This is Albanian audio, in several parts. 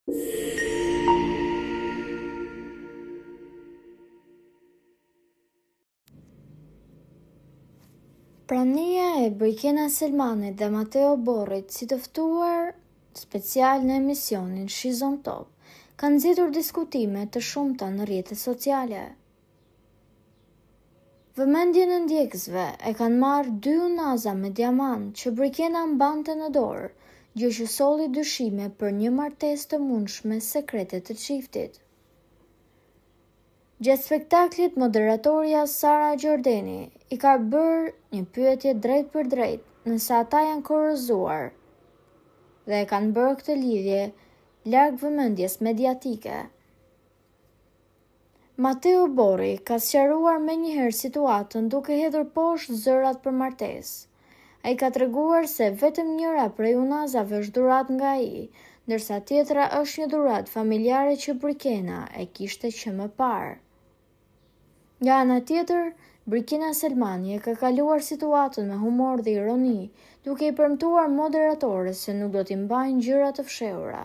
Prania e Brikena Selmanit dhe Mateo Borrit si të ftuar special në emisionin She's on Top kanë nxitur diskutime të shumta në rrjetet sociale. Vëmendjen e ndjekësve e kanë marrë dy unaza me diamant që Brikena mbante në dorë, gjë që solli dyshime për një martesë të mundshme sekrete të çiftit. Gjatë spektaklit, moderatorja Sara Gjordeni i ka bërë një pyetje drejt për drejt nëse ata janë kurrëzuar dhe e kanë bërë këtë lidhje larg vëmendjes mediatike. Mateo Borri ka sqaruar menjëherë situatën duke hedhur poshtë zërat për martesë. Ai ka treguar se vetëm njëra prej unazave është dhuratë nga ai, ndërsa tjetra është një dhuratë familjare që Brikena e kishte që më parë. Nga ana tjetër, Brikena Selmani e ka kaluar situatën me humor dhe ironi, duke i premtuar moderatorës se nuk do t'i mbajnë gjëra të fshehura.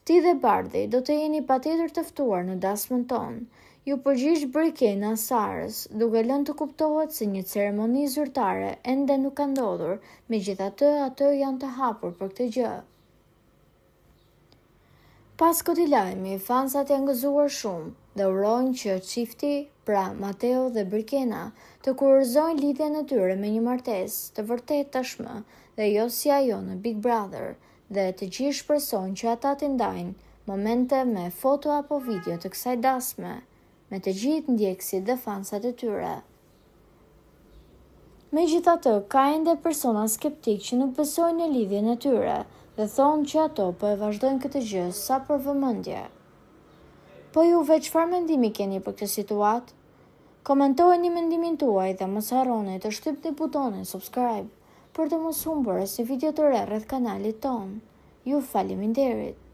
Ti dhe Bardhi do të jeni patjetër të ftuar në dasmën tonë, ju përgjigj Brikena Sarës, duke lënë të kuptohet se një ceremoni zyrtare ende nuk ka ndodhur, megjithatë ato janë të hapur për këtë gjë. Pas këtij lajmi, fansat janë gëzuar shumë dhe urojnë që çifti, pra Mateo dhe Brikena, të kurrëzojnë lidhjen e tyre me një martesë të vërtetë tashmë dhe jo si ajo në Big Brother, dhe të gjithë shpresojnë që ata të ndajnë momente me foto apo video të kësaj dasme me të gjithë ndjekësit dhe fansat e tyre. Megjithatë, ka ende persona skeptik që nuk besojnë në lidhjen e tyre dhe thonë që ato po e vazhdojnë këtë gjë sa për vëmendje. Po juve çfarë mendimi keni për këtë situatë? Komentojeni mendimin tuaj dhe mos harroni të shtypni butonin subscribe për të mos humbur asnjë video të re rreth kanalit ton. Ju faleminderit.